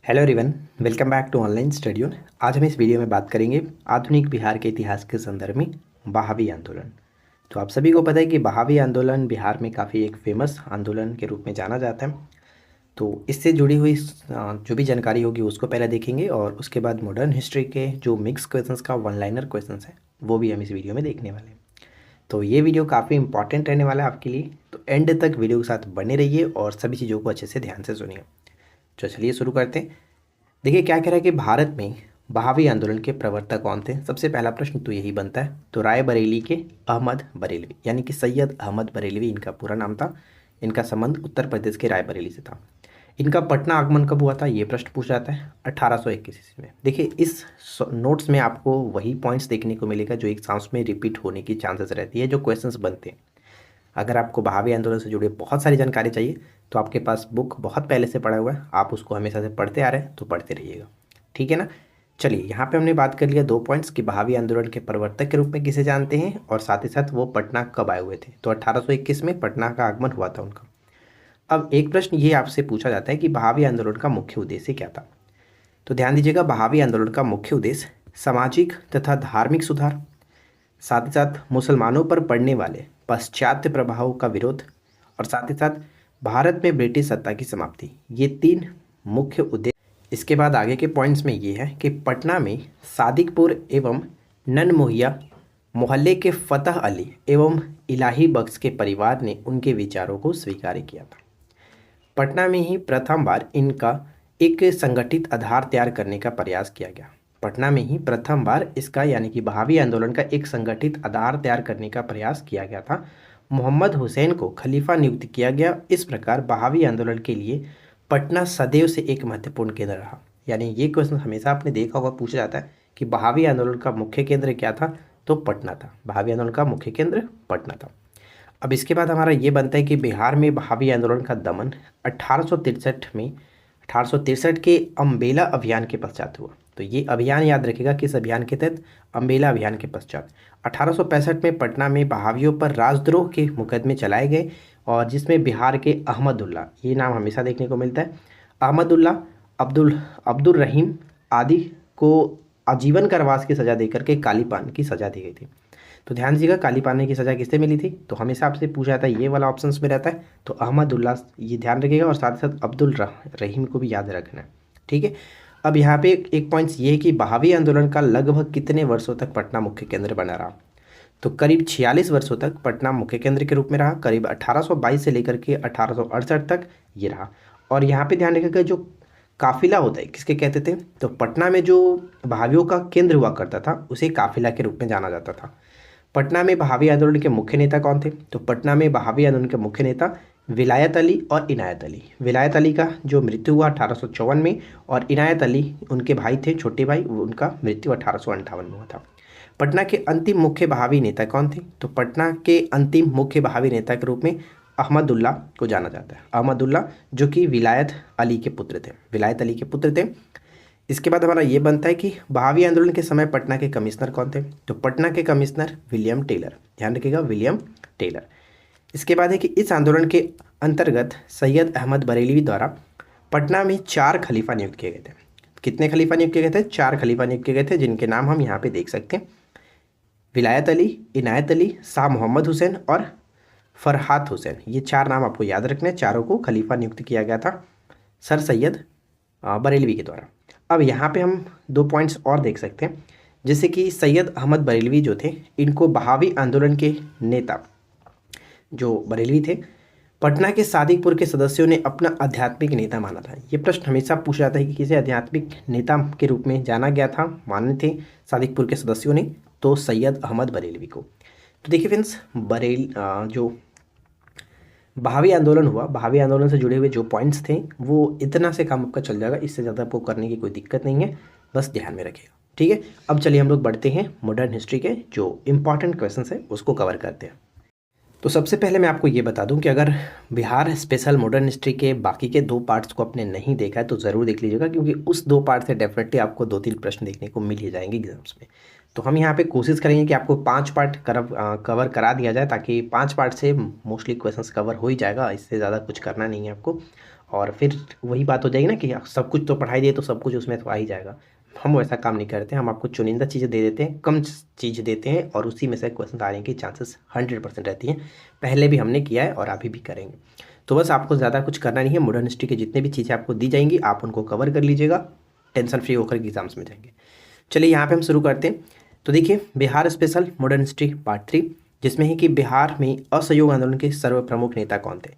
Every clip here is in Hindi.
Hello everyone, welcome back to online study. आज हम इस वीडियो में बात करेंगे आधुनिक बिहार के इतिहास के संदर्भ में बहावी आंदोलन। तो आप सभी को पता है कि बहावी आंदोलन बिहार में काफ़ी एक फेमस आंदोलन के रूप में जाना जाता है। तो इससे जुड़ी हुई जो भी जानकारी होगी उसको पहले देखेंगे और उसके बाद मॉडर्न हिस्ट्री के जो मिक्स क्वेश्चंस का वन लाइनर क्वेश्चंस है वो भी हम इस वीडियो में देखने वाले हैं। तो ये वीडियो काफ़ी इंपॉर्टेंट रहने वाला है आपके लिए, तो एंड तक वीडियो के साथ बने रहिए और सभी चीज़ों को अच्छे से ध्यान से सुनिए। तो चलिए शुरू करते हैं। देखिए क्या कह रहा है कि भारत में बहावी आंदोलन के प्रवर्तक कौन थे। सबसे पहला प्रश्न तो यही बनता है। तो राय बरेली के अहमद बरेलवी यानी कि सैयद अहमद बरेलवी इनका पूरा नाम था। इनका संबंध उत्तर प्रदेश के रायबरेली से था। इनका पटना आगमन कब हुआ था ये प्रश्न पूछा जाता है 1821 ईस्वी में। देखिए इस नोट्स में आपको वही पॉइंट्स देखने को मिलेगा जो एग्जाम्स में रिपीट होने की चांसेस रहती है, जो क्वेश्चंस बनते हैं। अगर आपको बहावी आंदोलन से जुड़े बहुत सारी जानकारी चाहिए तो आपके पास बुक बहुत पहले से पढ़ा हुआ है, आप उसको हमेशा से पढ़ते आ रहे हैं तो पढ़ते रहिएगा, ठीक है ना। चलिए यहाँ पे हमने बात कर लिया 2 पॉइंट्स कि बहावी आंदोलन के प्रवर्तक के रूप में किसे जानते हैं और साथ ही साथ वो पटना कब आए हुए थे। तो 1821 में पटना का आगमन हुआ था उनका। अब एक प्रश्न ये आपसे पूछा जाता है कि बहावी आंदोलन का मुख्य उद्देश्य क्या था। तो ध्यान दीजिएगा, बहावी आंदोलन का मुख्य उद्देश्य सामाजिक तथा धार्मिक सुधार, साथ ही साथ मुसलमानों पर पड़ने वाले पाश्चात्य प्रभावों का विरोध और साथ ही साथ भारत में ब्रिटिश सत्ता की समाप्ति, ये 3 मुख्य उद्देश्य। इसके बाद आगे के पॉइंट्स में ये है कि पटना में सादिकपुर एवं ननमोहिया मोहल्ले के फतह अली एवं इलाही बख्श के परिवार ने उनके विचारों को स्वीकार किया था। पटना में ही प्रथम बार इनका एक संगठित आधार तैयार करने का प्रयास किया गया। पटना में ही प्रथम बार इसका यानी कि बहावी आंदोलन का एक संगठित आधार तैयार करने का प्रयास किया गया था। मोहम्मद हुसैन को खलीफा नियुक्त किया गया। इस प्रकार बहावी आंदोलन के लिए पटना सदैव से एक महत्वपूर्ण केंद्र रहा। यानी ये क्वेश्चन हमेशा आपने देखा होगा, पूछा जाता है कि बहावी आंदोलन का मुख्य केंद्र क्या था, तो पटना था। बहावी आंदोलन का मुख्य केंद्र पटना था। अब इसके बाद हमारा ये बनता है कि बिहार में बहावी आंदोलन का दमन 1863 के अम्बेला अभियान के पश्चात हुआ। तो ये अभियान याद रखिएगा, किस अभियान के तहत, अम्बेला अभियान के पश्चात 1865 में पटना में बहावियों पर राजद्रोह के मुकदमे चलाए गए और जिसमें बिहार के अहमदुल्ला, ये नाम हमेशा देखने को मिलता है, अहमदुल्ला, अब्दुल रहीम आदि को आजीवन कारावास की सज़ा देकर के कालीपान की सज़ा दी गई थी। तो ध्यान दीजिएगा, कालीपानी की सज़ा किससे मिली थी, तो हमेशा आपसे पूछा जाता है, ये वाला ऑप्शंस में रहता है। तो अहमदुल्ला, ये ध्यान रखिएगा और साथ ही साथ अब्दुल रहीम को भी याद रखना है, ठीक है। अब यहाँ पे एक पॉइंट्स ये है कि बहावी आंदोलन का लगभग कितने वर्षों तक पटना मुख्य केंद्र बना रहा। तो करीब 46 वर्षों तक पटना मुख्य केंद्र के रूप में रहा। करीब 1822 से लेकर के 1868 तक ये रहा। और यहाँ पे ध्यान रखिएगा, जो काफिला होता है किसके कहते थे, तो पटना में जो बहावियों का केंद्र हुआ करता था उसे काफिला के रूप में जाना जाता था। पटना में बहावी आंदोलन के मुख्य नेता कौन थे, तो पटना में बहावी आंदोलन के मुख्य नेता विलायत अली और इनायत अली। विलायत अली का जो मृत्यु हुआ 1854 में और इनायत अली उनके भाई थे, छोटे भाई, उनका मृत्यु 1858 में हुआ था। पटना के अंतिम मुख्य बहावी नेता कौन थे, तो पटना के अंतिम मुख्य बहावी नेता के रूप में अहमदुल्ला को जाना जाता है। अहमदुल्ला जो कि विलायत अली के पुत्र थे, विलायत अली के पुत्र थे। इसके बाद हमारा ये बनता है कि बहावी आंदोलन के समय पटना के कमिश्नर कौन थे, तो पटना के कमिश्नर विलियम टेलर, ध्यान रखिएगा विलियम टेलर। इसके बाद है कि इस आंदोलन के अंतर्गत सैयद अहमद बरेलवी द्वारा पटना में 4 खलीफा नियुक्त किए गए थे। कितने खलीफा नियुक्त किए गए थे, 4 खलीफा नियुक्त किए गए थे, जिनके नाम हम यहाँ पे देख सकते हैं, विलायत अली, इनायत अली, शाह मोहम्मद हुसैन और फरहात हुसैन। ये 4 नाम आपको याद रखने हैं। चारों को खलीफा नियुक्त किया गया था सर सैयद बरेलवी के द्वारा। अब यहाँ पे हम 2 पॉइंट्स और देख सकते हैं, जैसे कि सैयद अहमद बरेलवी जो थे, इनको बहावी आंदोलन के नेता जो बरेलवी थे, पटना के सादिकपुर के सदस्यों ने अपना आध्यात्मिक नेता माना था। ये प्रश्न हमेशा पूछा जाता है कि किसे आध्यात्मिक नेता के रूप में जाना गया था, माने थे सादिकपुर के सदस्यों ने, तो सैयद अहमद बरेलवी को। तो देखिए फ्रेंड्स, जो बहावी आंदोलन हुआ, बहावी आंदोलन से जुड़े हुए जो पॉइंट्स थे वो इतना से काम आपका चल जाएगा, इससे ज़्यादा आपको करने की कोई दिक्कत नहीं है, बस ध्यान में रखिएगा, ठीक है। अब चलिए हम लोग बढ़ते हैं मॉडर्न हिस्ट्री के जो इंपॉर्टेंट क्वेश्चंस है उसको कवर करते हैं। तो सबसे पहले मैं आपको ये बता दूं कि अगर बिहार स्पेशल मॉडर्न हिस्ट्री के बाकी के 2 पार्ट्स को आपने नहीं देखा है तो ज़रूर देख लीजिएगा, क्योंकि उस 2 पार्ट से डेफिनेटली आपको 2-3 प्रश्न देखने को मिल ही जाएंगे एग्जाम्स में। तो हम यहाँ पे कोशिश करेंगे कि आपको 5 पार्ट कवर करा दिया जाए, ताकि 5 पार्ट से मोस्टली क्वेश्चंस कवर हो ही जाएगा, इससे ज़्यादा कुछ करना नहीं है आपको। और फिर वही बात हो जाएगी ना कि सब कुछ तो पढ़ाई दिए तो सब कुछ उसमें तो आ ही जाएगा। हम वैसा काम नहीं करते, हम आपको चुनिंदा चीज़ें दे देते हैं, कम चीज़ देते हैं और उसी में से क्वेश्चन आने की चांसेस 100% रहती हैं। पहले भी हमने किया है और अभी भी करेंगे। तो बस आपको ज़्यादा कुछ करना नहीं है, मॉडर्न हिस्ट्री के जितने भी चीज़ें आपको दी जाएंगी आप उनको कवर कर लीजिएगा, टेंशन फ्री होकर एग्जाम्स में जाएंगे। चलिए यहाँ पे हम शुरू करते हैं। तो देखिए, Bihar special modern history part 3, जिसमें है कि बिहार में असहयोग आंदोलन के सर्व प्रमुख नेता कौन थे।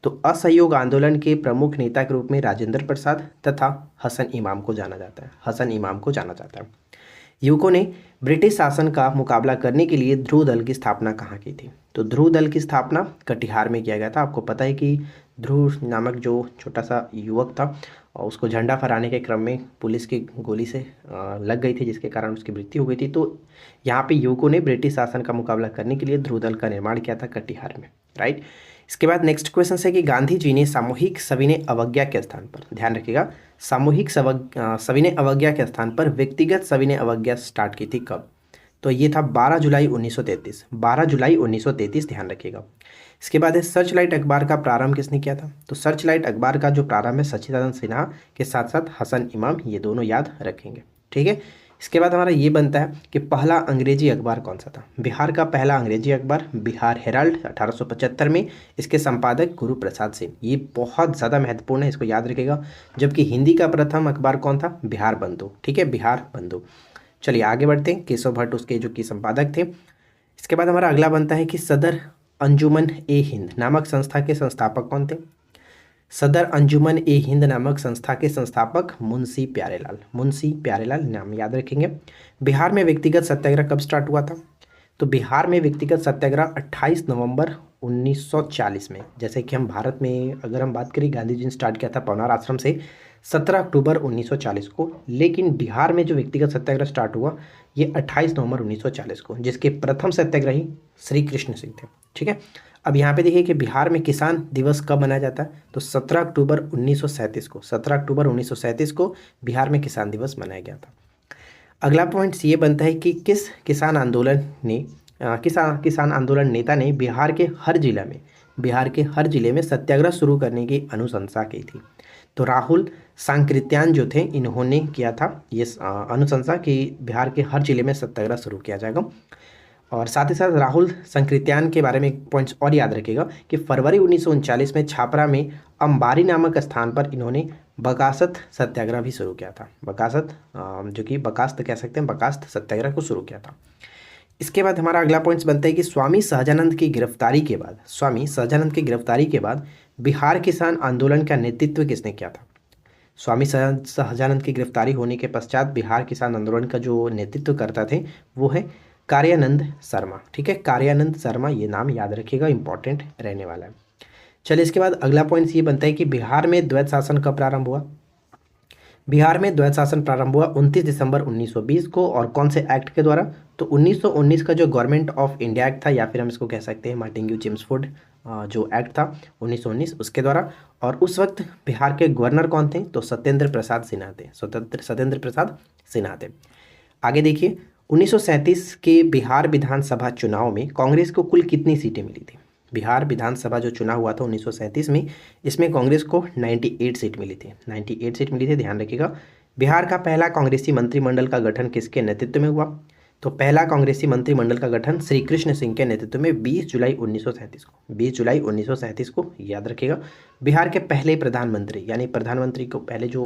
तो असहयोग आंदोलन के प्रमुख नेता के रूप में राजेंद्र प्रसाद तथा हसन इमाम को जाना जाता है। हसन इमाम को जाना जाता है। युवकों ने ब्रिटिश शासन का मुकाबला करने के लिए ध्रुव दल की स्थापना कहाँ की थी। तो ध्रुव दल की स्थापना कटिहार में किया गया था। आपको पता है कि ध्रुव नामक जो छोटा सा युवक था और उसको झंडा फहराने के क्रम में पुलिस की गोली से लग गई थी, जिसके कारण उसकी मृत्यु हो गई थी। तो यहाँ पे युवकों ने ब्रिटिश शासन का मुकाबला करने के लिए ध्रुव दल का निर्माण किया था कटिहार में, राइट। इसके बाद नेक्स्ट क्वेश्चन है कि गांधी जी ने सामूहिक सविनय अवज्ञा के स्थान पर, ध्यान रखिएगा, सामूहिक सविनय अवज्ञा के स्थान पर व्यक्तिगत सविनय अवज्ञा स्टार्ट की थी कब। तो ये था 12 जुलाई 1933, 12 जुलाई 1933, ध्यान रखिएगा। इसके बाद है सर्च लाइट अखबार का प्रारंभ किसने किया था। तो सर्च लाइट अखबार का जो प्रारंभ है सच्चिदानंद सिन्हा के साथ साथ हसन इमाम, ये दोनों याद रखेंगे, ठीक है। इसके बाद हमारा ये बनता है कि पहला अंग्रेजी अखबार कौन सा था। बिहार का पहला अंग्रेजी अखबार बिहार हेराल्ड 1875 में, इसके संपादक गुरु प्रसाद सिंह। ये बहुत ज़्यादा महत्वपूर्ण है, इसको याद रखिएगा। जबकि हिंदी का प्रथम अखबार कौन था, बिहार बंधु, ठीक है, बिहार बंधु। चलिए आगे बढ़ते हैं। केशव भट्ट उसके जो कि संपादक थे। इसके बाद हमारा अगला बनता है कि सदर अंजुमन ए हिंद नामक संस्था के संस्थापक कौन थे। सदर अंजुमन ए हिंद नामक संस्था के संस्थापक मुंशी प्यारेलाल, मुंशी प्यारेलाल नाम याद रखेंगे। बिहार में व्यक्तिगत सत्याग्रह कब स्टार्ट हुआ था। तो बिहार में व्यक्तिगत सत्याग्रह 28 नवंबर 1940 में। जैसे कि हम भारत में अगर हम बात करें, गांधी जी ने स्टार्ट किया था पवनार आश्रम से 17 अक्टूबर 1940 को, लेकिन बिहार में जो व्यक्तिगत सत्याग्रह स्टार्ट हुआ ये 28 नवंबर 1940 को, जिसके प्रथम सत्याग्रही श्री कृष्ण सिंह थे, ठीक है। अब यहाँ पे देखिए कि बिहार में किसान दिवस कब मनाया जाता है। तो 17 अक्टूबर 1937 को, 17 अक्टूबर 1937 को बिहार में किसान दिवस मनाया गया था। अगला पॉइंट ये बनता है कि किस किसान आंदोलन ने किसान आंदोलन नेता ने बिहार के हर जिले में सत्याग्रह शुरू करने की अनुशंसा की थी। तो राहुल सांकृत्यायन जो थे, इन्होंने किया था ये अनुशंसा कि बिहार के हर जिले में सत्याग्रह शुरू किया जाएगा। और साथ ही साथ राहुल सांकृत्यायन के बारे में एक पॉइंट्स और याद रखिएगा कि फरवरी 1939 में छापरा में अंबारी नामक स्थान पर इन्होंने बकासत सत्याग्रह भी शुरू किया था। बकासत जो कि बकास्त कह सकते हैं, बकास्त सत्याग्रह को शुरू किया था। इसके बाद हमारा अगला पॉइंट्स बनता है कि स्वामी सहजानंद की गिरफ्तारी के बाद बिहार किसान आंदोलन का नेतृत्व किसने किया था। स्वामी सहजानंद की गिरफ्तारी होने के पश्चात बिहार किसान आंदोलन का जो नेतृत्व करता थे वो है कार्यानंद शर्मा, ठीक है, कार्यानंद शर्मा, ये नाम याद रखिएगा, इंपॉर्टेंट रहने वाला है। चलिए इसके बाद अगला पॉइंट ये बनता है कि बिहार में द्वैत शासन कब प्रारंभ हुआ। बिहार में द्वैत शासन प्रारंभ हुआ 29 दिसंबर 1920 को, और कौन से एक्ट के द्वारा। तो 1919 का जो गवर्नमेंट ऑफ इंडिया एक्ट था, या फिर हम इसको कह सकते हैं मार्टिन चेम्सफोर्ड जो एक्ट था 1919, उसके द्वारा। और उस वक्त बिहार के गवर्नर कौन थे। तो सत्येंद्र प्रसाद सिन्हा थे। आगे देखिए 1937 के बिहार विधानसभा चुनाव में कांग्रेस को कुल कितनी सीटें मिली थी। बिहार विधानसभा जो चुनाव हुआ था 1937 में, इसमें कांग्रेस को 98 सीट मिली थी, 98 सीट मिली थी, ध्यान रखिएगा। बिहार का पहला कांग्रेसी मंत्रिमंडल का गठन किसके नेतृत्व में हुआ। तो पहला कांग्रेसी मंत्रिमंडल का गठन श्री कृष्ण सिंह के नेतृत्व में 20 जुलाई 1937 को, याद रखिएगा। बिहार के पहले प्रधानमंत्री, यानी प्रधानमंत्री को पहले जो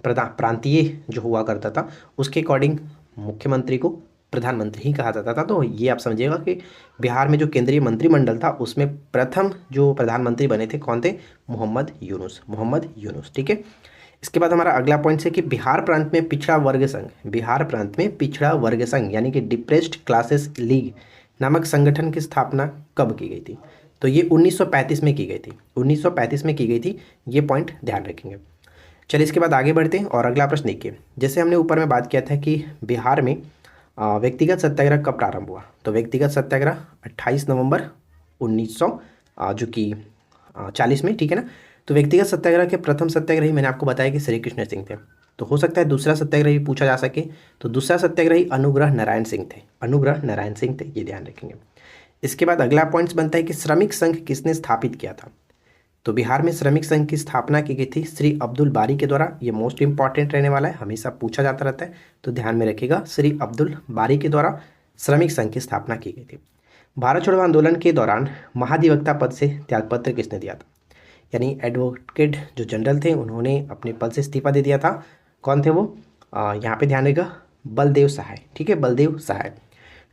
प्रांतीय जो हुआ करता था उसके अकॉर्डिंग मुख्यमंत्री को प्रधानमंत्री ही कहा जाता था। तो ये आप समझिएगा कि बिहार में जो केंद्रीय मंत्रिमंडल था उसमें प्रथम जो प्रधानमंत्री बने थे कौन थे, मोहम्मद यूनुस, ठीक है। इसके बाद हमारा अगला पॉइंट है कि बिहार प्रांत में पिछड़ा वर्ग संघ यानी कि डिप्रेस्ड क्लासेस लीग नामक संगठन की स्थापना कब की गई थी। तो ये 1935 में की गई थी, ये पॉइंट ध्यान रखेंगे। चलिए इसके बाद आगे बढ़ते हैं और अगला प्रश्न देखिए। जैसे हमने ऊपर में बात किया था कि बिहार में व्यक्तिगत सत्याग्रह कब प्रारंभ हुआ। तो व्यक्तिगत सत्याग्रह 28 नवंबर 1940 में, ठीक है ना। तो व्यक्तिगत सत्याग्रह के प्रथम सत्याग्रही मैंने आपको बताया कि श्री कृष्ण सिंह थे। तो हो सकता है दूसरा सत्याग्रही पूछा जा सके, तो दूसरा सत्याग्रही अनुग्रह नारायण सिंह थे, ये ध्यान रखेंगे। इसके बाद अगला पॉइंट्स बनता है कि श्रमिक संघ किसने स्थापित किया था। तो बिहार में श्रमिक संघ की स्थापना की गई थी श्री अब्दुल बारी के द्वारा। ये मोस्ट इंपॉर्टेंट रहने वाला है, हमेशा पूछा जाता रहता है, तो ध्यान में रखिएगा, श्री अब्दुल बारी के द्वारा श्रमिक संघ की स्थापना की गई थी। भारत छोड़ो आंदोलन के दौरान महाधिवक्ता पद से त्यागपत्र किसने दिया था? यानी एडवोकेट जो जनरल थे उन्होंने अपने पद से इस्तीफा दे दिया था। कौन थे वो? यहाँ पे ध्यान रखिएगा, बलदेव सहाय। ठीक है, बलदेव सहाय।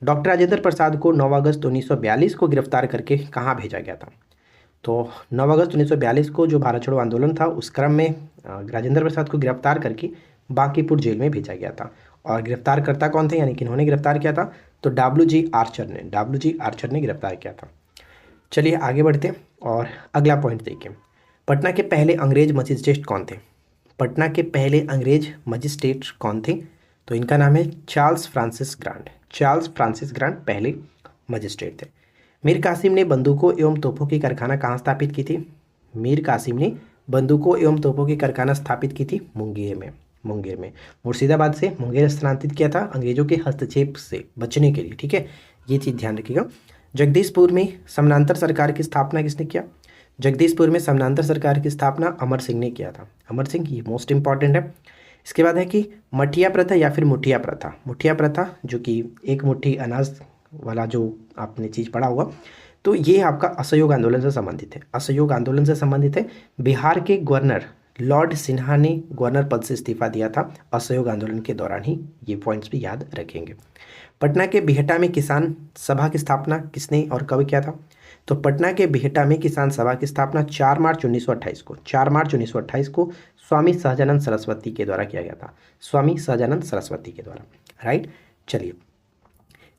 डॉक्टर राजेंद्र प्रसाद को 9 अगस्त 1942 को गिरफ्तार करके कहाँ भेजा गया था? तो 9 अगस्त 1942 को जो भारत छोड़ो आंदोलन था उस क्रम में राजेंद्र प्रसाद को गिरफ्तार करके बांकीपुर जेल में भेजा गया था। और गिरफ्तार करता कौन थे, यानी किन्होंने गिरफ्तार किया था? तो डब्ल्यू.जी. आर्चर ने गिरफ्तार किया था। चलिए आगे बढ़ते हैं और अगला पॉइंट देखिए। पटना के पहले अंग्रेज मजिस्ट्रेट कौन थे? पटना के पहले अंग्रेज मजिस्ट्रेट कौन थे? तो इनका नाम है Charles Francis grant. Charles Francis grant पहले मजिस्ट्रेट थे। मीर कासिम ने बंदूकों एवं तोपों की कारखाना कहाँ स्थापित की थी? मीर कासिम ने बंदूकों एवं तोपों की कारखाना स्थापित की थी मुंगेर में। मुर्शिदाबाद से मुंगेर स्थानांतरित किया था अंग्रेजों के हस्तक्षेप से बचने के लिए। ठीक है, ये चीज़ ध्यान रखिएगा। जगदीशपुर में समानांतर सरकार की स्थापना किसने किया? जगदीशपुर में समानांतर सरकार की स्थापना अमर सिंह ने किया था। अमर सिंह, ये मोस्ट इंपॉर्टेंट है। इसके बाद है कि मठिया प्रथा या फिर मुठिया प्रथा। मुठिया प्रथा जो कि एक मुट्ठी अनाज वाला जो आपने चीज़ पढ़ा होगा, तो ये आपका असहयोग आंदोलन से संबंधित है। असहयोग आंदोलन से संबंधित है। बिहार के गवर्नर लॉर्ड सिन्हा ने गवर्नर पद से इस्तीफा दिया था असहयोग आंदोलन के दौरान ही। ये पॉइंट्स भी याद रखेंगे। पटना के बिहटा में किसान सभा की स्थापना किसने और कब किया था? तो पटना के बिहटा में किसान सभा की स्थापना 4 मार्च 1928 को 4 मार्च 1928 को स्वामी सहजानंद सरस्वती के द्वारा किया गया था। स्वामी सहजानंद सरस्वती के द्वारा, राइट। चलिए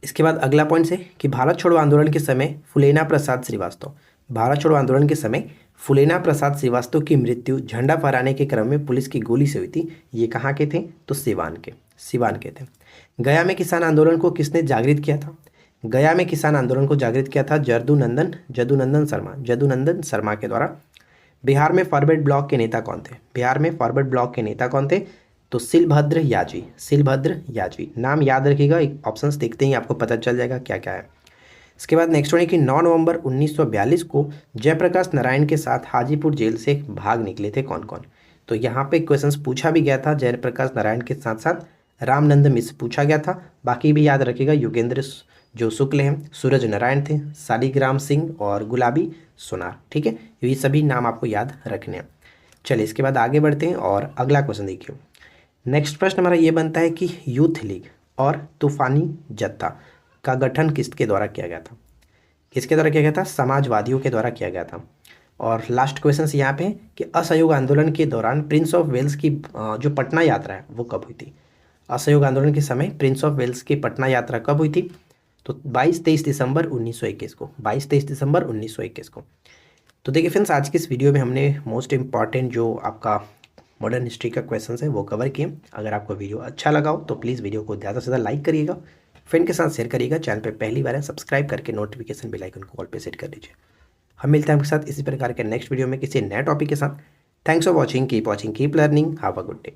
इसके बाद अगला पॉइंट है कि भारत छोड़ो आंदोलन के समय फुलेना प्रसाद श्रीवास्तव। भारत छोड़ो आंदोलन के समय फुलेना प्रसाद श्रीवास्तव की मृत्यु झंडा फहराने के क्रम में पुलिस की गोली से हुई थी। ये कहाँ के थे? तो सिवान के थे। गया में किसान आंदोलन को किसने जागृत किया था? गया में किसान आंदोलन को जागृत किया था जदुनंदन शर्मा के द्वारा। बिहार में फॉरवर्ड ब्लॉक के नेता कौन थे? बिहार में फॉरवर्ड ब्लॉक के नेता कौन थे? तो शिलभद्र यादवी। नाम याद रखिएगा, एक ऑप्शंस देखते ही आपको पता चल जाएगा क्या क्या है। इसके बाद नेक्स्ट वन है कि 9 नवंबर 1942 को जयप्रकाश नारायण के साथ हाजीपुर जेल से भाग निकले थे कौन कौन? तो यहाँ पे क्वेश्चंस पूछा भी गया था। जयप्रकाश नारायण के साथ साथ रामनंद मिश्र पूछा गया था। बाकी भी याद रखिएगा, योगेंद्र जो शुक्ल हैं, सूरज नारायण थे, शालिग्राम सिंह और गुलाबी सोनार। ठीक है, ये सभी नाम आपको याद रखने हैं। चलिए इसके बाद आगे बढ़ते हैं और अगला क्वेश्चन देखिए। नेक्स्ट प्रश्न हमारा ये बनता है कि यूथ लीग और तूफानी जत्था का गठन किसके द्वारा किया गया था? किसके द्वारा किया गया था? समाजवादियों के द्वारा किया गया था। और लास्ट क्वेश्चन यहाँ पे कि असहयोग आंदोलन के दौरान प्रिंस ऑफ वेल्स की जो पटना यात्रा है वो कब हुई थी? असहयोग आंदोलन के समय प्रिंस ऑफ वेल्स की पटना यात्रा कब हुई थी? तो 22-23 दिसंबर 1921 को। 22-23 दिसंबर 1921 को। तो देखिए फ्रेंड्स, आज की इस वीडियो में हमने मोस्ट इंपॉर्टेंट जो आपका मॉडर्न हिस्ट्री का क्वेश्चन है वो कवर किए। अगर आपको वीडियो अच्छा लगा हो तो प्लीज़ वीडियो को ज़्यादा से ज़्यादा लाइक करिएगा, फ्रेंड के साथ शेयर करिएगा। चैनल पे पहली बार है सब्सक्राइब करके नोटिफिकेशन बेल आइकन को ऑल पे सेट कर दीजिए। हम मिलते हैं आपके साथ इसी प्रकार के नेक्स्ट वीडियो में किसी नए टॉपिक के साथ। Thanks for watching, keep learning, have a good day.